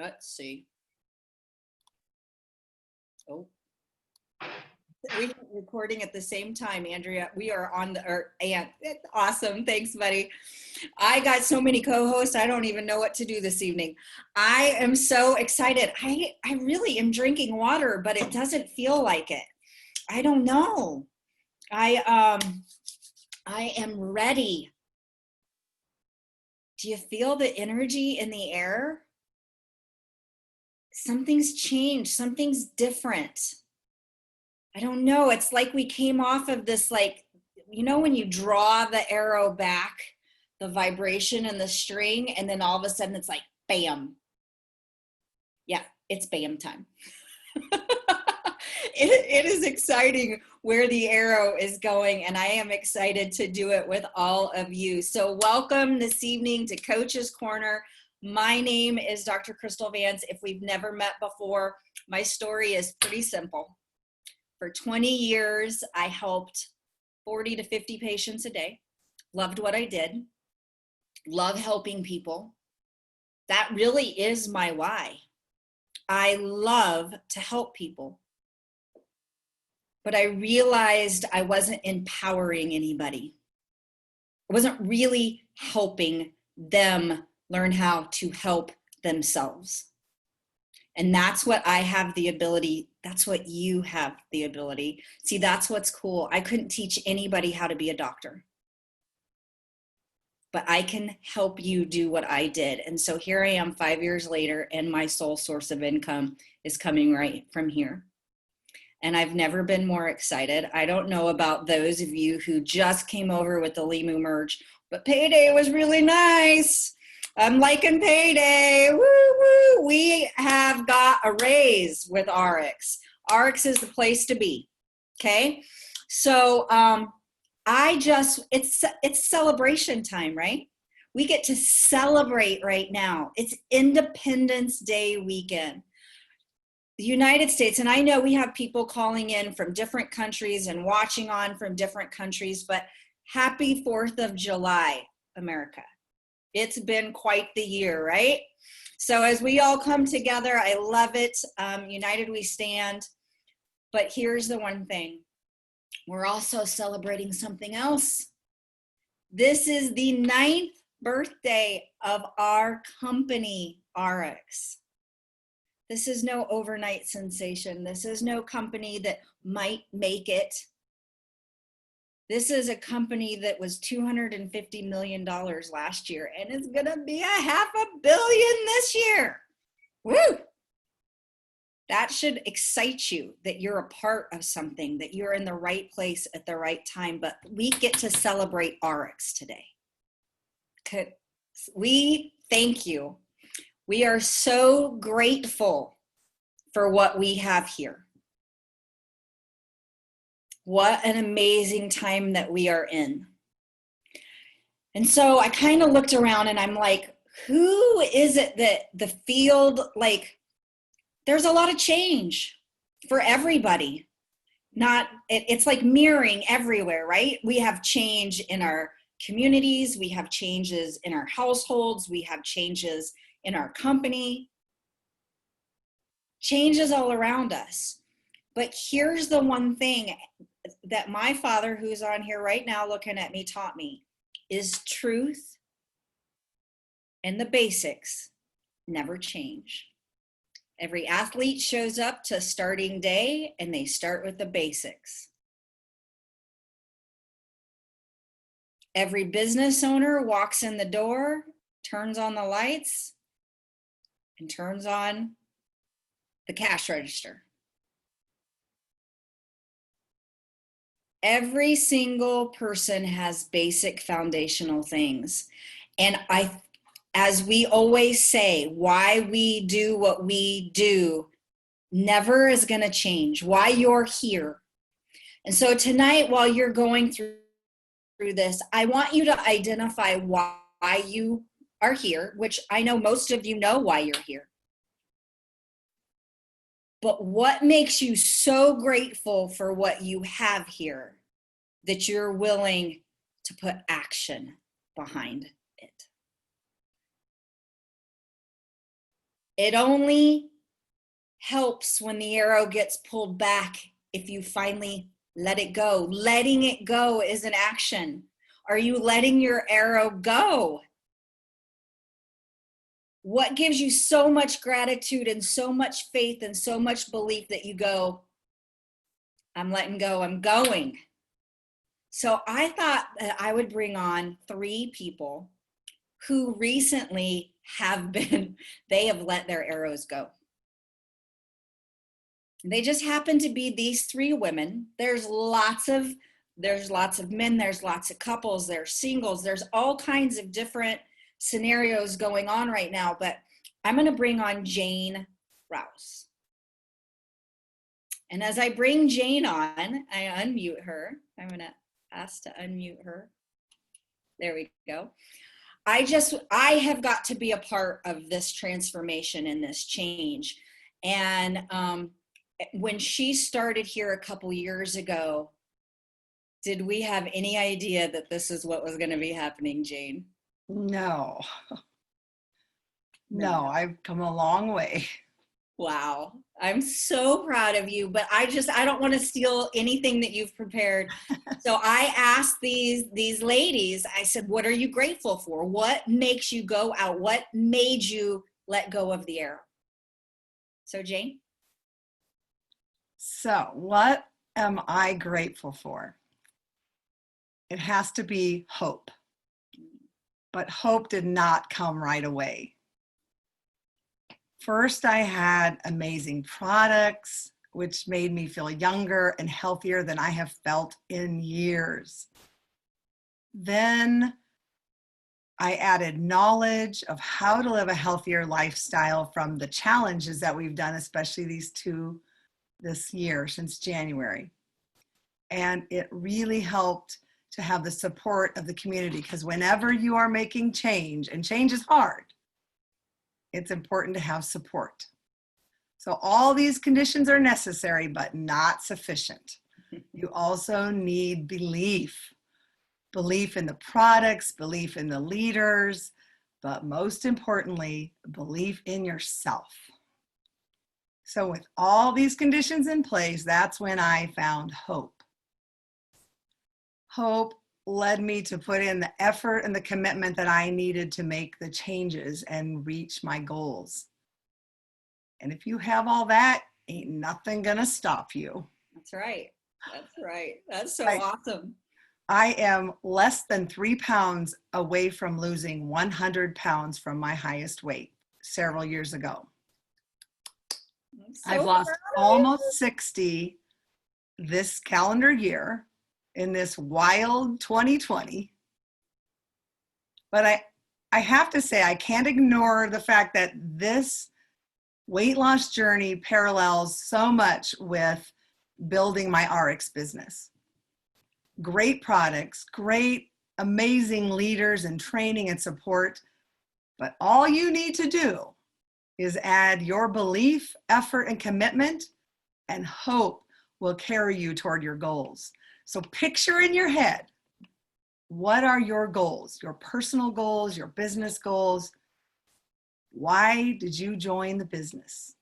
Let's see. Oh, we're recording at the same time, Andrea. We are on and awesome. Thanks, buddy. I got so many co-hosts. I don't even know what to do this evening. I am so excited. I really am drinking water, but it doesn't feel like it. I don't know. I am ready. Do you feel the energy in the air? Something's changed. Something's different. I don't know. It's like we came off of this, like, you know, when you draw the arrow back, the vibration and the string, and then all of a sudden it's like, bam. Yeah, it's bam time. It is exciting where the arrow is going, and I am excited to do it with all of you. So welcome this evening to Coach's Corner. My name is Dr. Kristal Vance. If we've never met before, my story is pretty simple. For 20 years, I helped 40 to 50 patients a day. Loved what I did. Love helping people. That really is my why. I love to help people. But I realized I wasn't empowering anybody. I wasn't really helping them learn how to help themselves. And that's what I have the ability, that's what you have the ability. See, that's what's cool. I couldn't teach anybody how to be a doctor, but I can help you do what I did. And so here I am 5 years later, and my sole source of income is coming right from here. And I've never been more excited. I don't know about those of you who just came over with the Limu merge, but payday was really nice. I'm liking payday. Woo woo. We have got a raise with RX. RX is the place to be. Okay. So it's celebration time, right? We get to celebrate right now. It's Independence Day weekend. The United States, and I know we have people calling in from different countries and watching on from different countries, but happy 4th of July, America. It's been quite the year, right? So as we all come together, I love it. United we stand. But here's the one thing. We're also celebrating something else. This is the 9th birthday of our company, RX. This is no overnight sensation. This is no company that might make it. This is a company that was $250 million last year, and it's gonna be $500 million this year. Woo! That should excite you that you're a part of something, that you're in the right place at the right time, but we get to celebrate RX today. We thank you. We are so grateful for what we have here. What an amazing time that we are in. And so I kind of looked around and I'm like, who is it that the field, like, there's a lot of change for everybody. It's like mirroring everywhere, right? We have change in our communities. We have changes in our households. We have changes in our company. Changes all around us. But here's the one thing that my father, who's on here right now looking at me, taught me is truth and the basics never change. Every athlete shows up to starting day and they start with the basics. Every business owner walks in the door, turns on the lights, and turns on the cash register. Every single person has basic foundational things. And as we always say, why we do what we do never is going to change. Why you're here. And so tonight, while you're going through this, I want you to identify why you are here, which I know most of you know why you're here. But what makes you so grateful for what you have here that you're willing to put action behind it? It only helps when the arrow gets pulled back if you finally let it go. Letting it go is an action. Are you letting your arrow go? What gives you so much gratitude and so much faith and so much belief that you go, I'm letting go, I'm going? So I thought that I would bring on 3 people who recently they have let their arrows go. They just happen to be these 3 women. There's lots of men, there's lots of couples, there's singles, there's all kinds of different scenarios going on right now, but I'm going to bring on Jane Rouse. And as I bring Jane on, I unmute her. I'm going to ask to unmute her. There we go. I have got to be a part of this transformation and this change. And when she started here a couple years ago, did we have any idea that this is what was going to be happening, Jane? No. No, I've come a long way. Wow. I'm so proud of you, but I don't want to steal anything that you've prepared. So I asked these ladies, I said, what are you grateful for? What makes you go out? What made you let go of the arrow? So Jane? So what am I grateful for? It has to be hope. But hope did not come right away. First, I had amazing products, which made me feel younger and healthier than I have felt in years. Then I added knowledge of how to live a healthier lifestyle from the challenges that we've done, especially these 2 this year since January. And it really helped to have the support of the community, because whenever you are making change, and change is hard, it's important to have support. So all these conditions are necessary, but not sufficient. You also need belief. Belief in the products, belief in the leaders, but most importantly, belief in yourself. So with all these conditions in place, that's when I found hope. Hope led me to put in the effort and the commitment that I needed to make the changes and reach my goals. And if you have all that, ain't nothing gonna stop you. That's right. That's right. That's so awesome. I am less than 3 pounds away from losing 100 pounds from my highest weight several years ago. I've lost almost 60 this calendar year in this wild 2020. But I have to say, I can't ignore the fact that this weight loss journey parallels so much with building my RX business. Great products, great, amazing leaders and training and support. But all you need to do is add your belief, effort, and commitment, and hope will carry you toward your goals. So picture in your head, what are your goals, your personal goals, your business goals? Why did you join the business?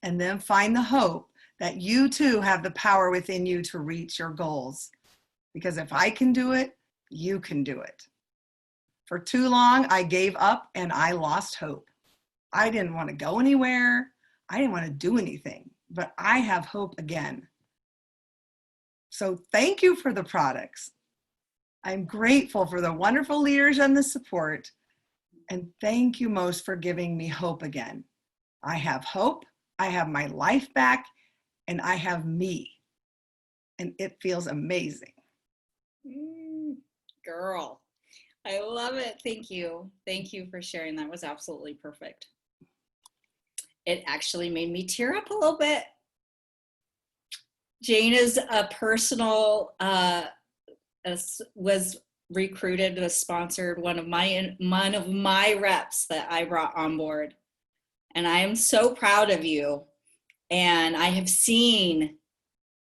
And then find the hope that you too have the power within you to reach your goals. Because if I can do it, you can do it. For too long, I gave up and I lost hope. I didn't want to go anywhere. I didn't want to do anything, but I have hope again. So thank you for the products. I'm grateful for the wonderful leaders and the support. And thank you most for giving me hope again. I have hope, I have my life back, and I have me. And it feels amazing. Girl, I love it. Thank you. Thank you for sharing. That was absolutely perfect. It actually made me tear up a little bit. Jane is a personal, was recruited, was sponsored, one of my reps that I brought on board. And I am so proud of you. And I have seen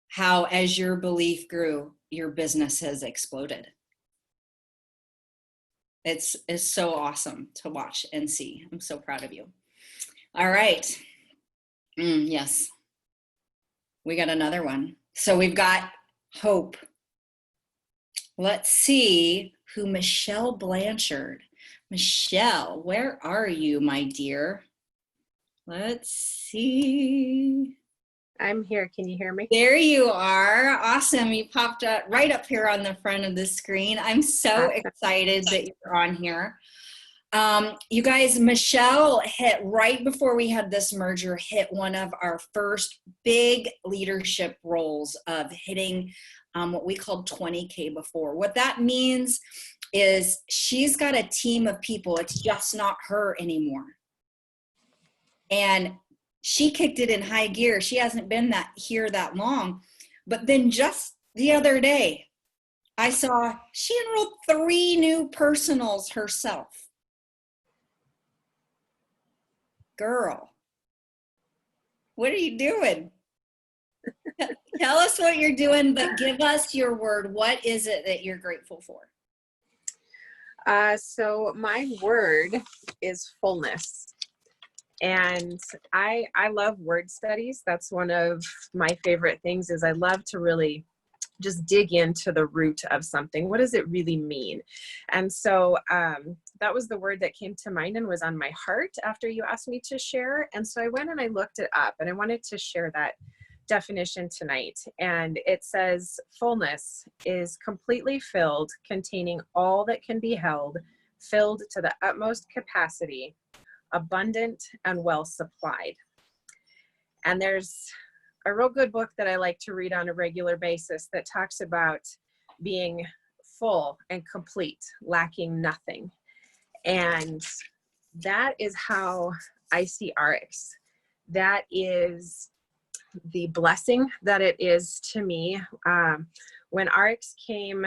how, as your belief grew, your business has exploded. It's so awesome to watch and see. I'm so proud of you. All right. Yes. We got another one. So we've got hope. Let's see who Michelle Blanchard. Michelle, where are you, my dear? Let's see. I'm here. Can you hear me? There you are. Awesome. You popped up right up here on the front of the screen. I'm so excited that you're on here. You guys, Michelle hit right before we had this merger, hit one of our first big leadership roles of hitting what we called 20K before. What that means is she's got a team of people. It's just not her anymore. And she kicked it in high gear. She hasn't been here that long. But then just the other day, I saw she enrolled 3 new personals herself. Girl, what are you doing? Tell us what you're doing, but give us your word. What is it that you're grateful for? So my word is fullness. And I love word studies. That's one of my favorite things. Is I love to really just dig into the root of something. What does it really mean? And so that was the word that came to mind and was on my heart after you asked me to share. And so I went and I looked it up, and I wanted to share that definition tonight. And it says, fullness is completely filled, containing all that can be held, filled to the utmost capacity, abundant and well supplied. And there's a real good book that I like to read on a regular basis that talks about being full and complete, lacking nothing. And that is how I see RX. That is the blessing that it is to me. When RX came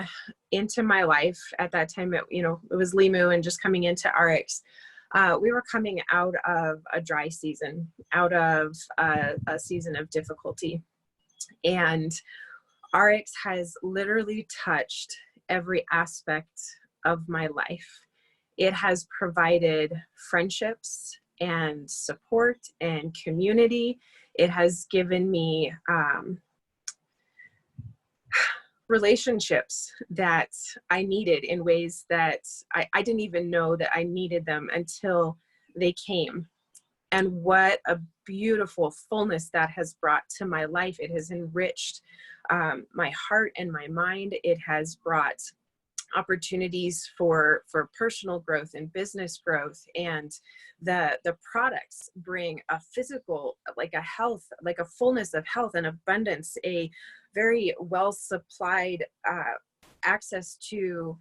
into my life at that time, it was Limu and just coming into RX. We were coming out of a dry season, out of a season of difficulty. And RX has literally touched every aspect of my life. It has provided friendships and support and community. It has given me relationships that I needed in ways that I didn't even know that I needed them until they came. And what a beautiful fullness that has brought to my life. It has enriched my heart and my mind. It has brought opportunities for personal growth and business growth, and the products bring a physical, like a health, like a fullness of health and abundance, a very well supplied access to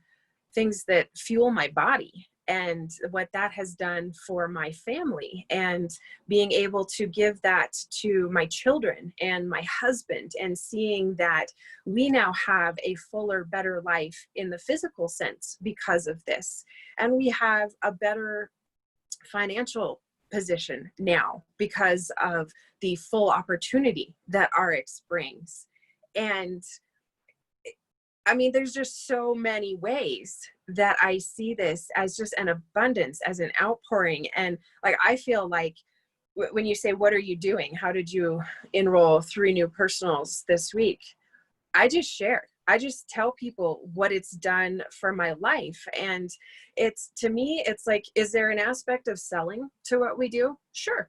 things that fuel my body, and what that has done for my family, and being able to give that to my children and my husband, and seeing that we now have a fuller, better life in the physical sense because of this. And we have a better financial position now because of the full opportunity that RX brings. And I mean, there's just so many ways that I see this as just an abundance, as an outpouring. And like, I feel like when you say, what are you doing? How did you enroll 3 new personals this week? I just share. I just tell people what it's done for my life. And it's, to me, it's like, is there an aspect of selling to what we do? Sure,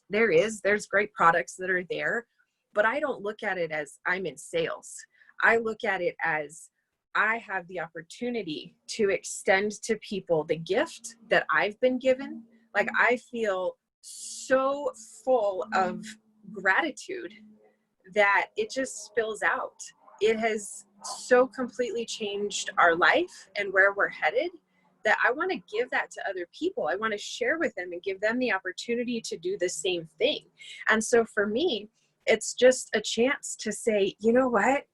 there is. There's great products that are there, but I don't look at it as I'm in sales. I look at it as I have the opportunity to extend to people the gift that I've been given. Like, I feel so full of gratitude that it just spills out. It has so completely changed our life and where we're headed that I want to give that to other people. I want to share with them and give them the opportunity to do the same thing. And so for me, it's just a chance to say, you know what?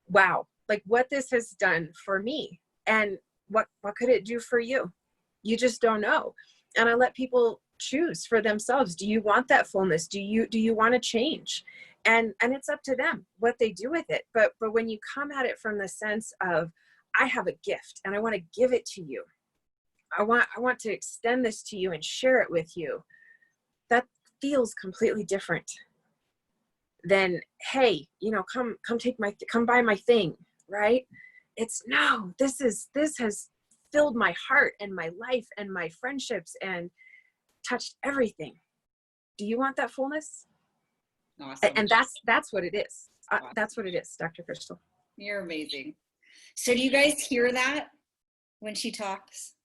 Wow, like what this has done for me, and what could it do for you? You just don't know. And I let people choose for themselves. Do you want that fullness? Do you want to change? And it's up to them what they do with it. But when you come at it from the sense of, I have a gift and I want to give it to you. I want to extend this to you and share it with you. that feels completely different than, hey, you know, come buy my thing, right? It's no, this has filled my heart and my life and my friendships and touched everything. Do you want that fullness? Awesome. And that's what it is. Awesome. That's what it is, Dr. Kristal. You're amazing. So do you guys hear that when she talks?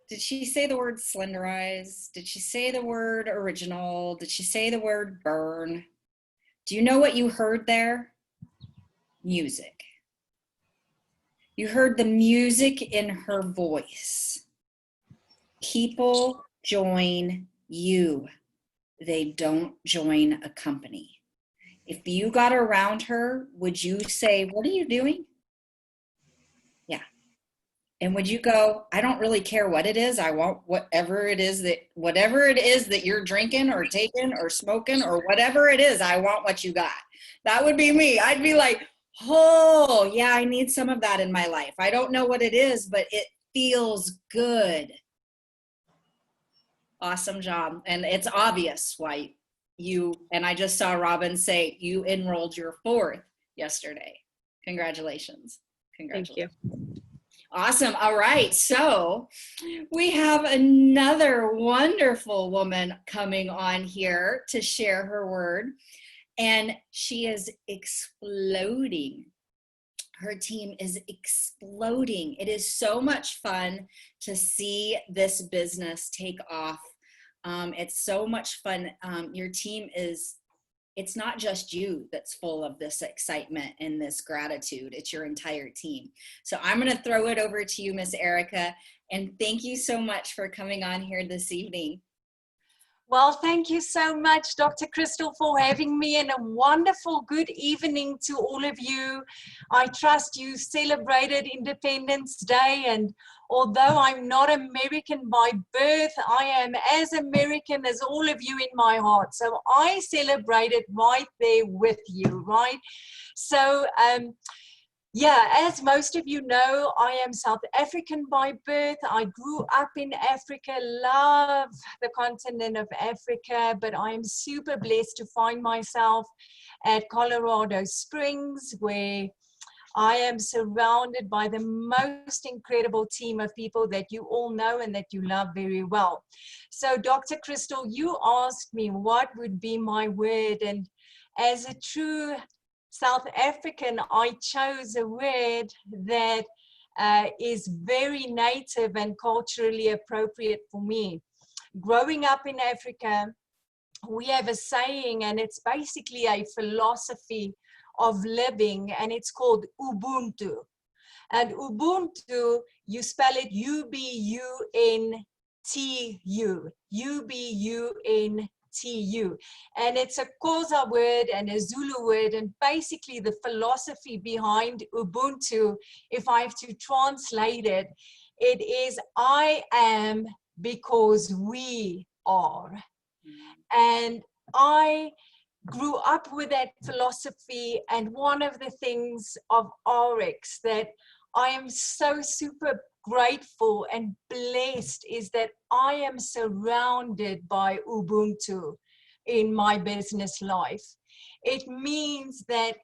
Did she say the word slenderize? Did she say the word original? Did she say the word burn? Do you know what you heard there? Music. You heard the music in her voice. People join you. They don't join a company. If you got around her, would you say, what are you doing? Yeah. And would you go, I don't really care what it is. I want whatever it is that you're drinking or taking or smoking or whatever it is, I want what you got. That would be me. I'd be like, oh, yeah, I need some of that in my life. I don't know what it is, but it feels good. Awesome job. And it's obvious why and I just saw Robin say you enrolled your 4th yesterday. Congratulations. Congratulations. Thank you. Awesome. All right. So we have another wonderful woman coming on here to share her word, and she is exploding. Her team is exploding. It is so much fun to see this business take off. It's so much fun. Your team it's not just you that's full of this excitement and this gratitude. It's your entire team. So I'm going to throw it over to you, Miss Erica, and thank you so much for coming on here this evening. Well, thank you so much, Dr. Kristal, for having me, and a wonderful good evening to all of you. I trust you celebrated Independence Day, and although I'm not American by birth, I am as American as all of you in my heart. So I celebrated right there with you, right? So, yeah, as most of you know, I am South African by birth. I grew up in Africa, love the continent of Africa, but I'm super blessed to find myself at Colorado Springs, where I am surrounded by the most incredible team of people that you all know and that you love very well. So, Dr. Kristal, you asked me what would be my word, and as a true South African, I chose a word that is very native and culturally appropriate for me. Growing up in Africa, we have a saying, and it's basically a philosophy of living, and it's called Ubuntu. And Ubuntu, you spell it U-B-U-N-T-U, U-B-U-N-T-U. And it's a Xhosa word and a Zulu word, and basically the philosophy behind Ubuntu, if I have to translate it, it is I am because we are. And I grew up with that philosophy, and one of the things of RX that I am so super grateful and blessed is that I am surrounded by Ubuntu in my business life. It means that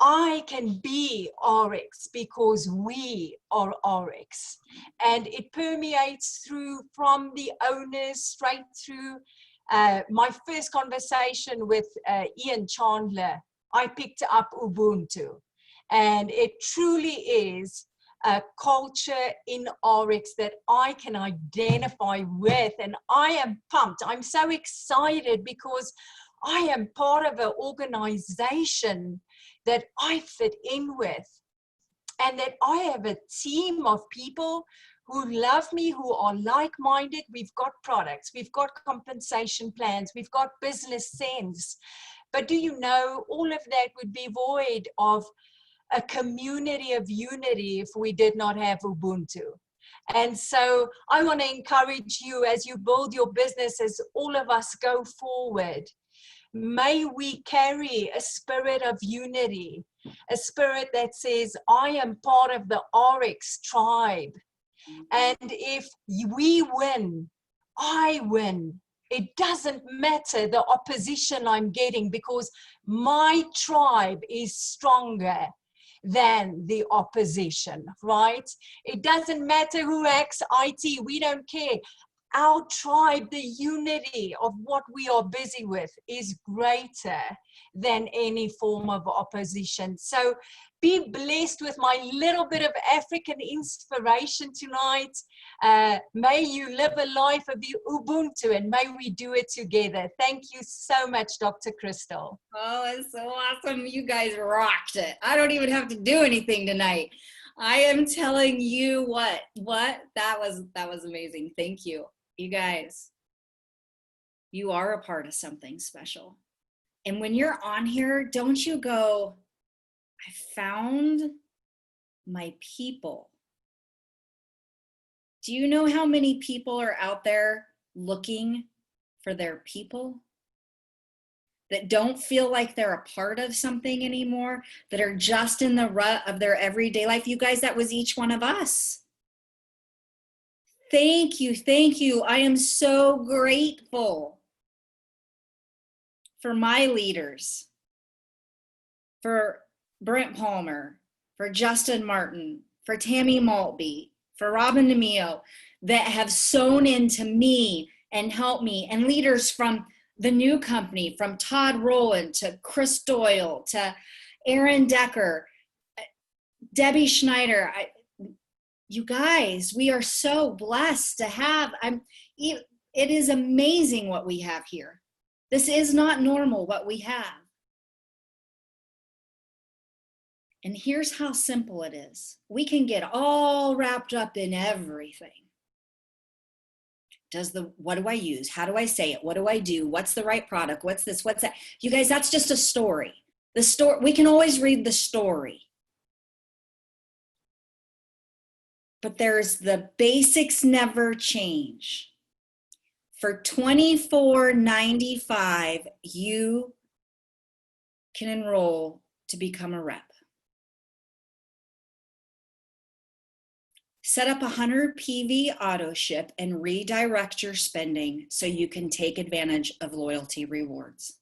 I can be RX because we are RX, and it permeates through from the owners straight through. My first conversation with Ian Chandler, I picked up Ubuntu, and it truly is a culture in RX that I can identify with, and I am pumped. I'm so excited because I am part of an organization that I fit in with, and that I have a team of people who love me, who are like-minded. We've got products, we've got compensation plans, we've got business sense. But do you know, all of that would be void of a community of unity if we did not have Ubuntu. And so I want to encourage you as you build your business, as all of us go forward, may we carry a spirit of unity, a spirit that says, I am part of the RX tribe. And if we win, I win. it doesn't matter the opposition I'm getting, because my tribe is stronger than the opposition, right? It doesn't matter who hacks IT, we don't care. Our tribe, the unity of what we are busy with, is greater than any form of opposition. So be blessed with my little bit of African inspiration tonight. May you live a life of the Ubuntu, and may we do it together. Thank you so much, Dr. Kristal. Oh, it's so awesome. You guys rocked it. I don't even have to do anything tonight. I am telling you what, that was amazing. Thank you. You guys, you are a part of something special. And when you're on here, don't you go, I found my people. Do you know how many people are out there looking for their people? That don't feel like they're a part of something anymore, that are just in the rut of their everyday life. You guys, that was each one of us. Thank you, thank you. I am so grateful for my leaders, for Brent Palmer, for Justin Martin, for Tammy Maltby, for Robin DeMio, that have sown into me and helped me, and leaders from the new company, from Todd Rowland to Chris Doyle to Aaron Decker, Debbie Schneider. You guys, we are so blessed to have, it is amazing what we have here. This is not normal what we have. And here's how simple it is. We can get all wrapped up in everything. What do I use? How do I say it? What do I do? What's the right product? What's this? What's that? You guys, that's just a story. The story, we can always read the story. But there's the basics never change. For $24.95, you can enroll to become a rep. Set up 100 PV auto ship and redirect your spending so you can take advantage of loyalty rewards.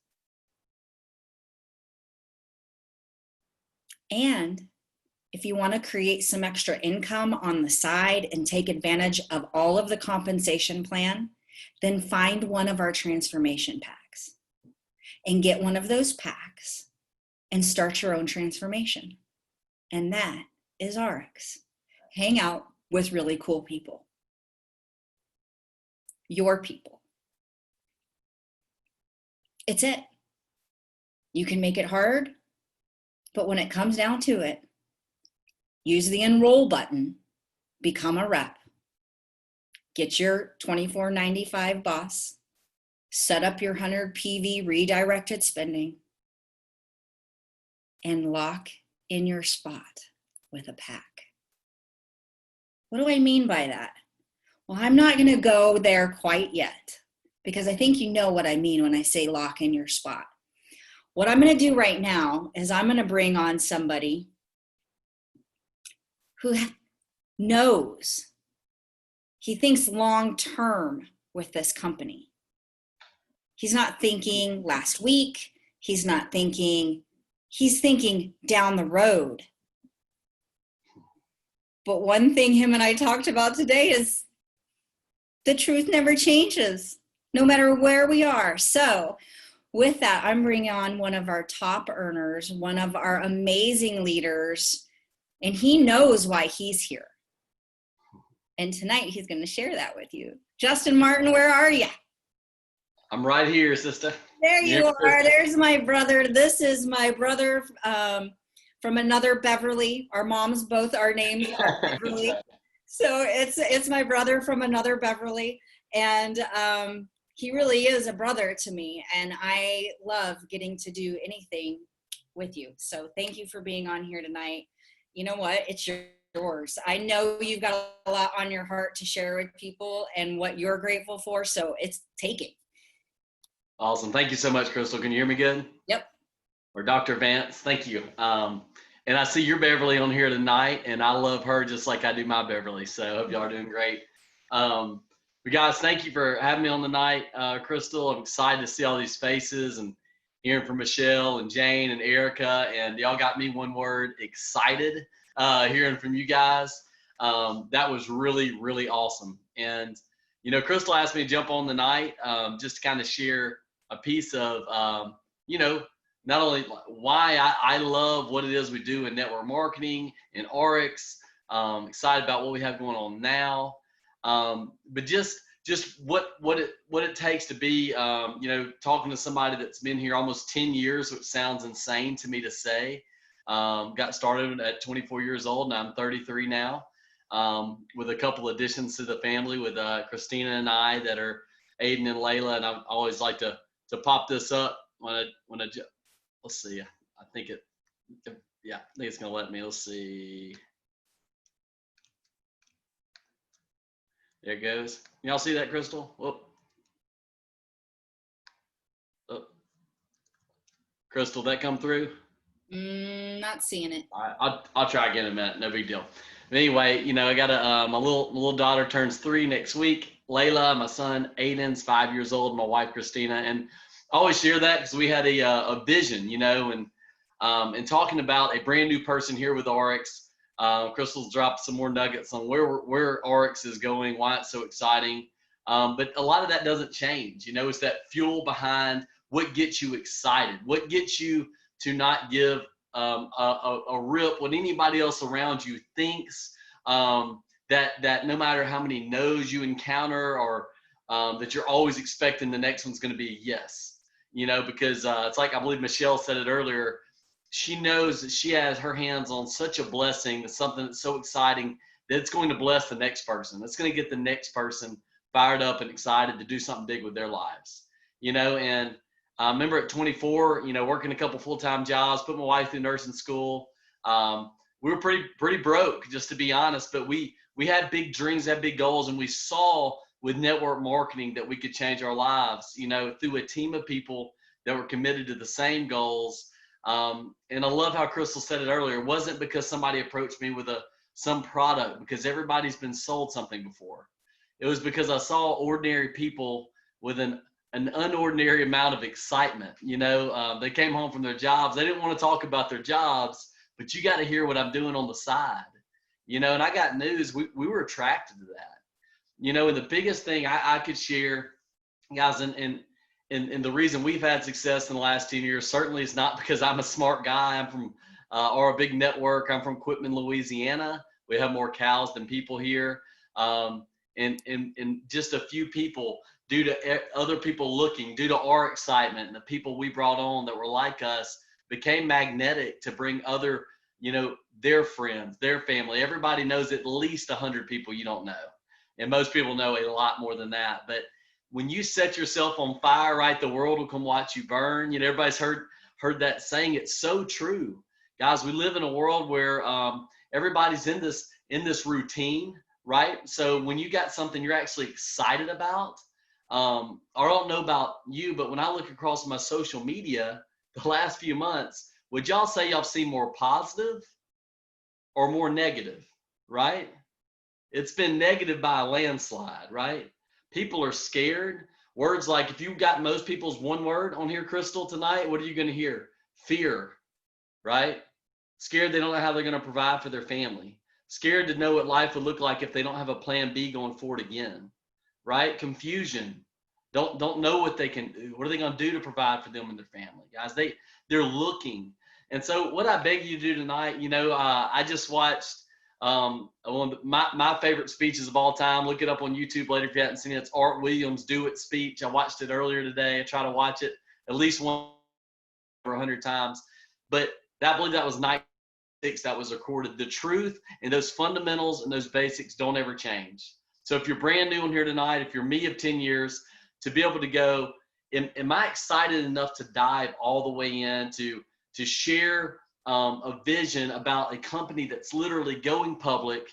And if you want to create some extra income on the side and take advantage of all of the compensation plan, then find one of our transformation packs and get one of those packs and start your own transformation. And that is RX. Hang out with really cool people. Your people. It's it. You can make it hard, but when it comes down to it, use the enroll button, become a rep, get your $24.95 boss, set up your 100 PV redirected spending, and lock in your spot with a pack. What do I mean by that? Well, I'm not going to go there quite yet, because I think you know what I mean when I say lock in your spot. What I'm going to do right now is I'm going to bring on somebody who knows, he thinks long term with this company. He's not thinking last week. He's thinking down the road. But one thing him and I talked about today is the truth never changes, no matter where we are. So with that, I'm bringing on one of our top earners, one of our amazing leaders, and he knows why he's here. And tonight he's going to share that with you. Justin Martin, where are you? I'm right here, sister. There you are. There's my brother. This is my brother from another Beverly. Our moms both, our names are Beverly. So it's my brother from another Beverly. And he really is a brother to me. And I love getting to do anything with you. So thank you for being on here tonight. You know what? It's yours. I know you've got a lot on your heart to share with people and what you're grateful for. So take it. Awesome. Thank you so much, Kristal. Can you hear me good? Yep. Or Dr. Vance, thank you. And I see your Beverly on here tonight, and I love her just like I do my Beverly. So I hope y'all are doing great. But guys, thank you for having me on the night, Kristal. I'm excited to see all these faces and hearing from Michelle and Jane and Erica, and y'all got me one word, excited, hearing from you guys. That was really, really awesome. And, you know, Kristal asked me to jump on the night just to kind of share a piece of, you know, not only why I love what it is we do in network marketing and RX, excited about what we have going on now, but just what it takes to be, you know, talking to somebody that's been here almost 10 years, which sounds insane to me to say. Got started at 24 years old, and I'm 33 now, with a couple additions to the family with Christina and I that are Aiden and Layla. And I always like to pop this up when I let's see, I think it's gonna let me. Let's see. There it goes. Y'all see that, Kristal? Whoop. Oh. Kristal, that come through? Not seeing it. I'll try again in a minute. No big deal. But anyway, you know, I got my little daughter turns 3 next week. Layla, my son Aiden's 5 years old. My wife Christina, and I always share that because we had a vision, you know, and talking about a brand new person here with RX. Kristal's dropped some more nuggets on where RX is going, why it's so exciting. But a lot of that doesn't change. You know, it's that fuel behind what gets you excited, what gets you to not give a rip what anybody else around you thinks, that no matter how many no's you encounter, or that you're always expecting the next one's going to be a yes. You know, because it's like, I believe Michelle said it earlier, she knows that she has her hands on such a blessing, that's something that's so exciting that it's going to bless the next person. It's going to get the next person fired up and excited to do something big with their lives. You know, and I remember at 24, you know, working a couple full-time jobs, put my wife through nursing school. We were pretty broke, just to be honest, but we had big dreams, had big goals, and we saw with network marketing that we could change our lives, you know, through a team of people that were committed to the same goals. And I love how Kristal said it earlier. It wasn't because somebody approached me with some product, because everybody's been sold something before. It was because I saw ordinary people with an unordinary amount of excitement. You know, they came home from their jobs. They didn't want to talk about their jobs, but you got to hear what I'm doing on the side. You know, and I got news. We were attracted to that. You know, and the biggest thing I could share, guys, and the reason we've had success in the last 10 years, certainly is not because I'm a smart guy. I'm from, or a big network. I'm from Quitman, Louisiana. We have more cows than people here. And just a few people, due to other people looking, due to our excitement, and the people we brought on that were like us, became magnetic to bring other, you know, their friends, their family. Everybody knows at least 100 people you don't know. And most people know a lot more than that. But when you set yourself on fire, right, the world will come watch you burn. You know, everybody's heard that saying. It's so true. Guys, we live in a world where everybody's in this routine, right? So when you got something you're actually excited about, I don't know about you, but when I look across my social media the last few months, would y'all say y'all see more positive or more negative, right? It's been negative by a landslide, right? People are scared. Words like, if you've got most people's one word on here, Kristal, tonight, what are you going to hear? Fear, right? Scared they don't know how they're going to provide for their family. Scared to know what life would look like if they don't have a plan B going forward again, right? Confusion. Don't know what they can do. What are they going to do to provide for them and their family? Guys, they're looking. And so what I beg you to do tonight, you know, I just watched one of my favorite speeches of all time. Look it up on YouTube later if you haven't seen it. It's Art Williams' Do It speech. I watched it earlier today. I try to watch it at least one or 100 times. But I believe that was 96 that was recorded. The truth and those fundamentals and those basics don't ever change. So if you're brand new in here tonight, if you're me of 10 years, to be able to go, am I excited enough to dive all the way in to share a vision about a company that's literally going public,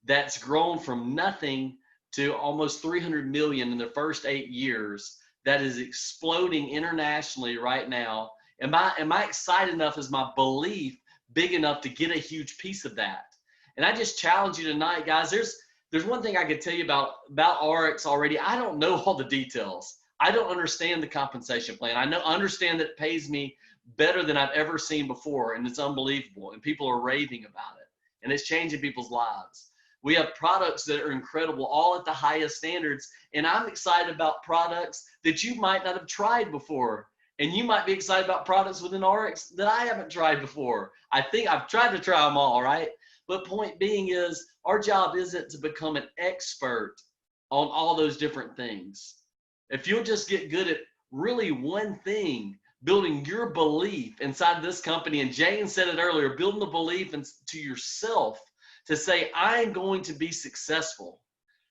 that's grown from nothing to almost 300 million in the first 8 years, that is exploding internationally right now? Am I excited enough? Is my belief big enough to get a huge piece of that? And I just challenge you tonight, guys. There's there's one thing I could tell you about RX already. I don't know all the details. I don't understand the compensation plan. I understand that it pays me better than I've ever seen before, and it's unbelievable, and people are raving about it, and it's changing people's lives. We have products that are incredible, all at the highest standards, and I'm excited about products that you might not have tried before, and you might be excited about products within RX that I haven't tried before. I think I've tried to try them all, right? But point being is, our job isn't to become an expert on all those different things. If you'll just get good at really one thing, building your belief inside this company, and Jane said it earlier, building the belief into yourself to say, I'm going to be successful.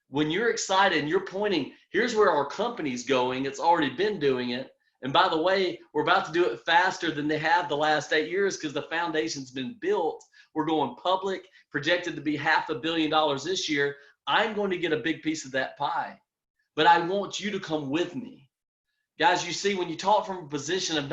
When you're excited and you're pointing, here's where our company's going, it's already been doing it. And by the way, we're about to do it faster than they have the last 8 years because the foundation's been built. We're going public, projected to be $500 million this year. I'm going to get a big piece of that pie, but I want you to come with me. Guys, you see, when you talk from a position of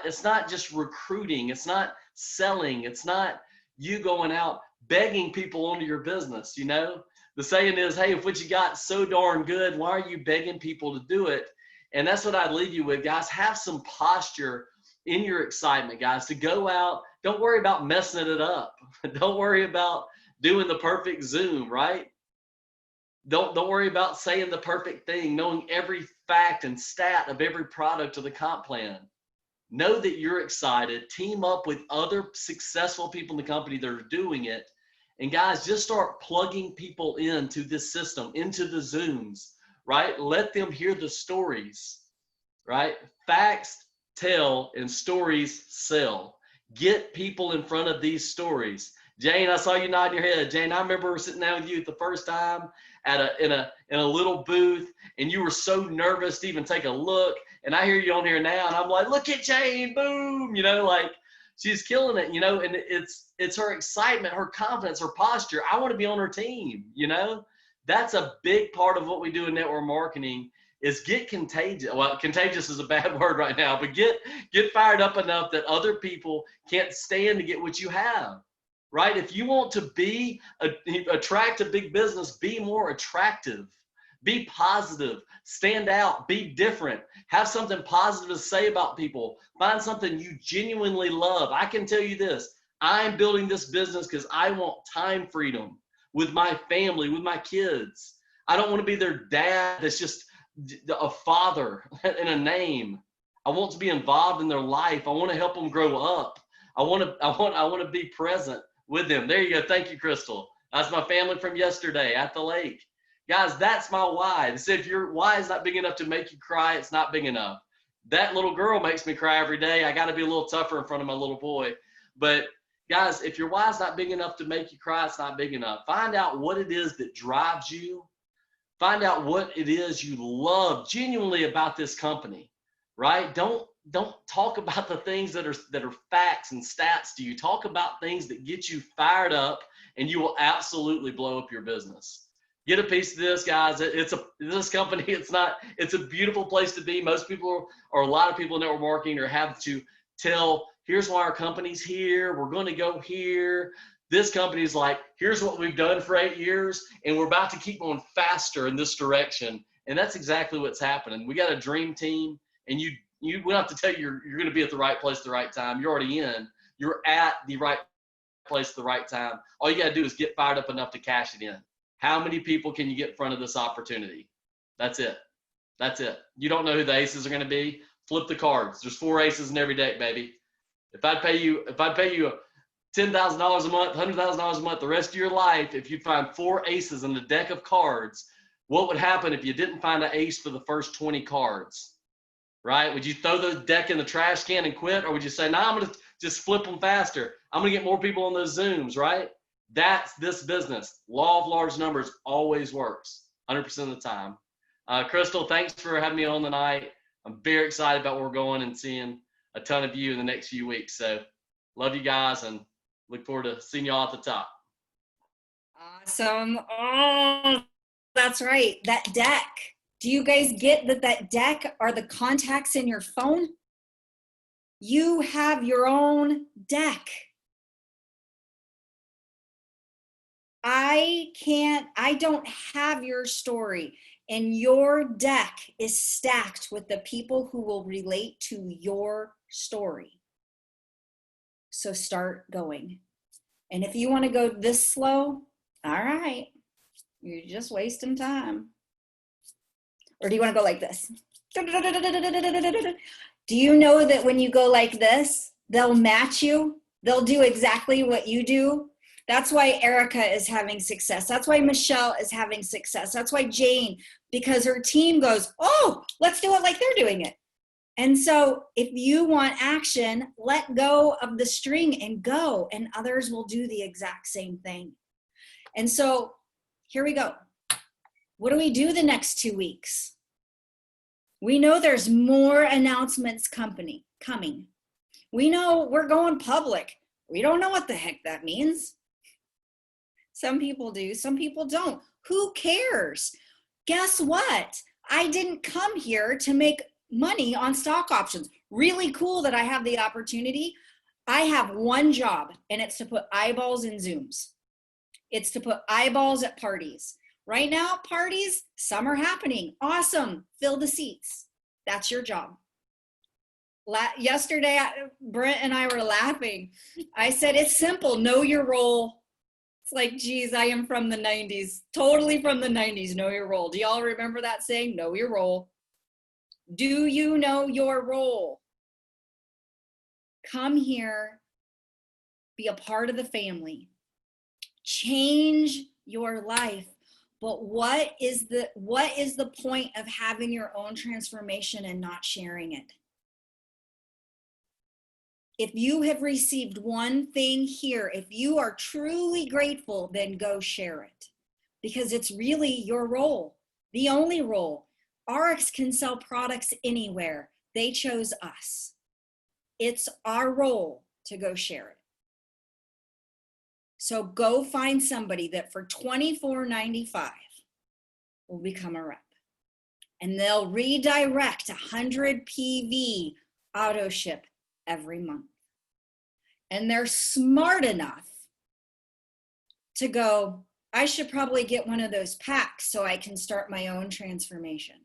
it's not just recruiting, it's not selling, it's not you going out begging people onto your business. You know, the saying is, hey, if what you got so darn good, why are you begging people to do it? And that's what I'd leave you with, guys. Have some posture in your excitement, guys, to go out. Don't worry about messing it up. Don't worry about doing the perfect Zoom, right? Don't worry about saying the perfect thing, knowing every fact and stat of every product of the comp plan. Know that you're excited. Team up with other successful people in the company that are doing it. And guys, just start plugging people into this system, into the Zooms, right? Let them hear the stories, right? Facts tell and stories sell. Get people in front of these stories. Jane, I saw you nodding your head. Jane, I remember sitting down with you the first time in a little booth, and you were so nervous to even take a look. And I hear you on here now, and I'm like, look at Jane, boom, you know, like she's killing it, you know. And it's her excitement, her confidence, her posture. I want to be on her team, you know. That's a big part of what we do in network marketing is get contagious. Well, contagious is a bad word right now, but get fired up enough that other people can't stand to get what you have, right? If you want to attract a big business, be more attractive, be positive, stand out, be different, have something positive to say about people, find something you genuinely love. I can tell you this, I'm building this business because I want time freedom with my family, with my kids. I don't want to be their dad that's just a father in a name. I want to be involved in their life. I want to help them grow up. I want to be present with them. There you go. Thank you, Kristal. That's my family from yesterday at the lake. Guys, that's my why. They said if your why is not big enough to make you cry, it's not big enough. That little girl makes me cry every day. I got to be a little tougher in front of my little boy. But guys, if your why is not big enough to make you cry, it's not big enough. Find out what it is that drives you. Find out what it is you love genuinely about this company, right? Don't talk about the things that are facts and stats to you. Talk about things that get you fired up, and you will absolutely blow up your business. Get a piece of this, guys. This company, it's a beautiful place to be. Most people or a lot of people in network marketing are having to tell, here's why our company's here. We're going to go here. This company is like, here's what we've done for 8 years, and we're about to keep going faster in this direction. And that's exactly what's happening. We got a dream team, and we don't have to tell you you're going to be at the right place at the right time. You're already in. You're at the right place at the right time. All you got to do is get fired up enough to cash it in. How many people can you get in front of this opportunity? That's it. That's it. You don't know who the aces are going to be. Flip the cards. There's 4 aces in every deck, baby. If I'd pay you $10,000 a month, $100,000 a month, the rest of your life, if you find 4 aces in the deck of cards, what would happen if you didn't find an ace for the first 20 cards, right? Would you throw the deck in the trash can and quit? Or would you say, no, I'm going to just flip them faster. I'm going to get more people on those Zooms, right? That's this business. Law of large numbers always works 100% of the time. Kristal, thanks for having me on tonight. I'm very excited about where we're going and seeing a ton of you in the next few weeks. So love you guys and look forward to seeing y'all at the top. Awesome. Oh, that's right. That deck. Do you guys get that deck are the contacts in your phone? You have your own deck. I don't have your story, and your deck is stacked with the people who will relate to your story. So start going. And if you want to go this slow, all right, you're just wasting time. Or do you want to go like this? Do you know that when you go like this, they'll match you? They'll do exactly what you do. That's why Erica is having success. That's why Michelle is having success. That's why Jane, because her team goes, oh, let's do it like they're doing it. And so if you want action, let go of the string and go, and others will do the exact same thing. And so here we go. What do we do the next 2 weeks? We know there's more announcements coming. We know we're going public. We don't know what the heck that means. Some people do, some people don't. Who cares? Guess what? I didn't come here to make money on stock options. Really cool that I have the opportunity. I have one job, and it's to put eyeballs in Zooms. It's to put eyeballs at parties. Right now, parties, some are happening. Awesome. Fill the seats. That's your job. Yesterday, Brent and I were laughing. I said, it's simple. Know your role. It's like, geez, I am from the 90s. Totally from the 90s. Know your role. Do y'all remember that saying? Know your role. Do you know your role? Come here. Be a part of the family. Change your life. But what is the point of having your own transformation and not sharing it? If you have received one thing here, if you are truly grateful, then go share it. Because it's really your role, the only role. RX can sell products anywhere. They chose us. It's our role to go share it. So go find somebody that for $24.95 will become a rep. And they'll redirect 100 PV auto ship every month. And they're smart enough to go, I should probably get one of those packs so I can start my own transformation.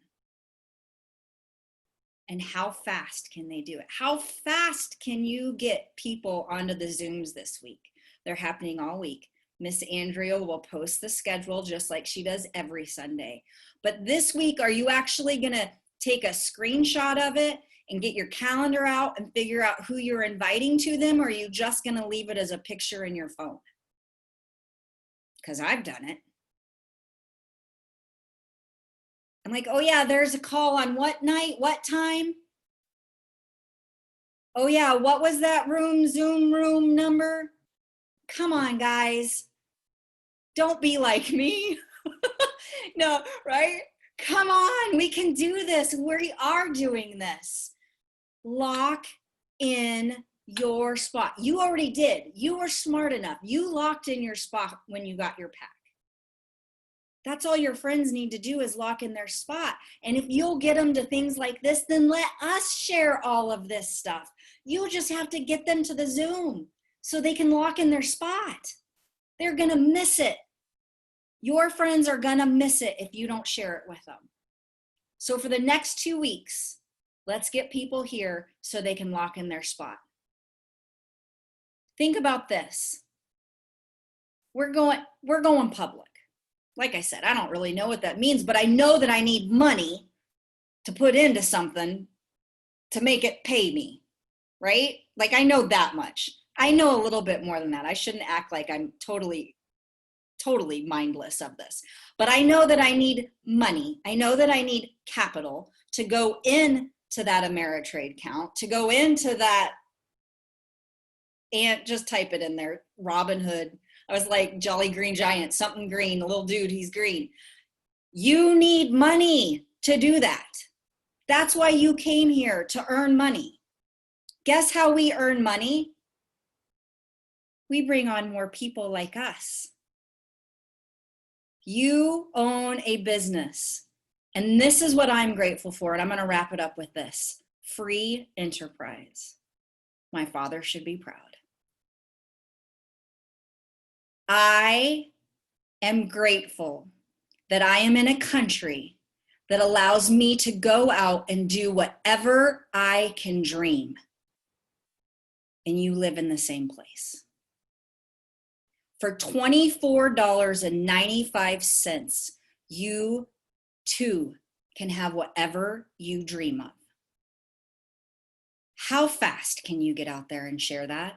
And how fast can they do it? How fast can you get people onto the Zooms this week? They're happening all week. Miss Andrea will post the schedule just like she does every Sunday. But this week, are you actually going to take a screenshot of it and get your calendar out and figure out who you're inviting to them? Or are you just going to leave it as a picture in your phone? Because I've done it. I'm like, oh yeah, there's a call on what night, what time? Oh yeah, what was that Zoom room number? Come on, guys. Don't be like me. No, right? Come on, we can do this. We are doing this. Lock in your spot. You already did. You were smart enough. You locked in your spot when you got your pack. That's all your friends need to do is lock in their spot. And if you'll get them to things like this, then let us share all of this stuff. You'll just have to get them to the Zoom so they can lock in their spot. They're going to miss it. Your friends are going to miss it if you don't share it with them. So for the next 2 weeks, let's get people here so they can lock in their spot. Think about this. We're going public. Like I said, I don't really know what that means, but I know that I need money to put into something to make it pay me, right? Like I know that much. I know a little bit more than that. I shouldn't act like I'm totally mindless of this. But I know that I need money. I know that I need capital to go into that Ameritrade account, to go into that, and just type it in there, Robinhood. I was like Jolly Green Giant, something green, a little dude, he's green. You need money to do that. That's why you came here, to earn money. Guess how we earn money? We bring on more people like us. You own a business. And this is what I'm grateful for. And I'm going to wrap it up with this. Free enterprise. My father should be proud. I am grateful that I am in a country that allows me to go out and do whatever I can dream. And you live in the same place. For $24.95, you too can have whatever you dream of. How fast can you get out there and share that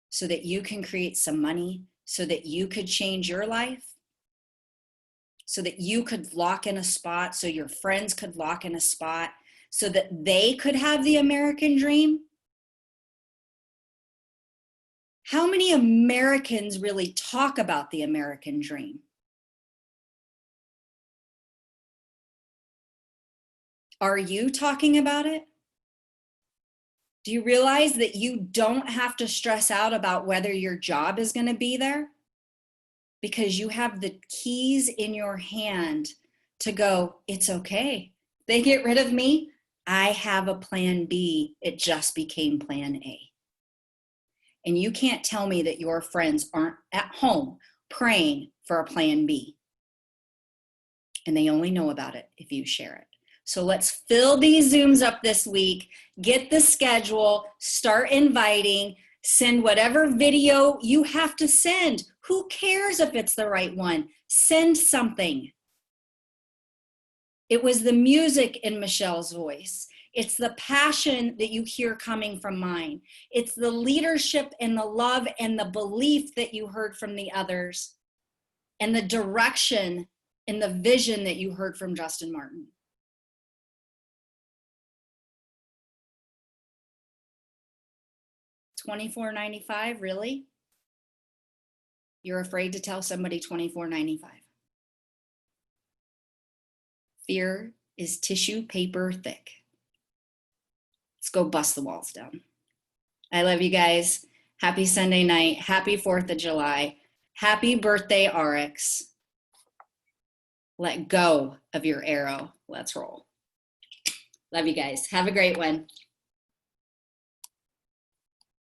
so that you can create some money, so that you could change your life, so that you could lock in a spot, so your friends could lock in a spot, so that they could have the American dream? How many Americans really talk about the American dream? Are you talking about it? Do you realize that you don't have to stress out about whether your job is going to be there? Because you have the keys in your hand to go, it's okay. They get rid of me. I have a plan B. It just became plan A. And you can't tell me that your friends aren't at home praying for a plan B. And they only know about it if you share it. So let's fill these Zooms up this week, get the schedule, start inviting, send whatever video you have to send. Who cares if it's the right one? Send something. It was the music in Michelle's voice. It's the passion that you hear coming from mine. It's the leadership and the love and the belief that you heard from the others, and the direction and the vision that you heard from Justin Martin. $24.95, really? You're afraid to tell somebody $24.95. Fear is tissue paper thick. Let's go bust the walls down. I love you guys. Happy Sunday night. Happy 4th of July. Happy birthday, RX. Let go of your arrow. Let's roll. Love you guys. Have a great one.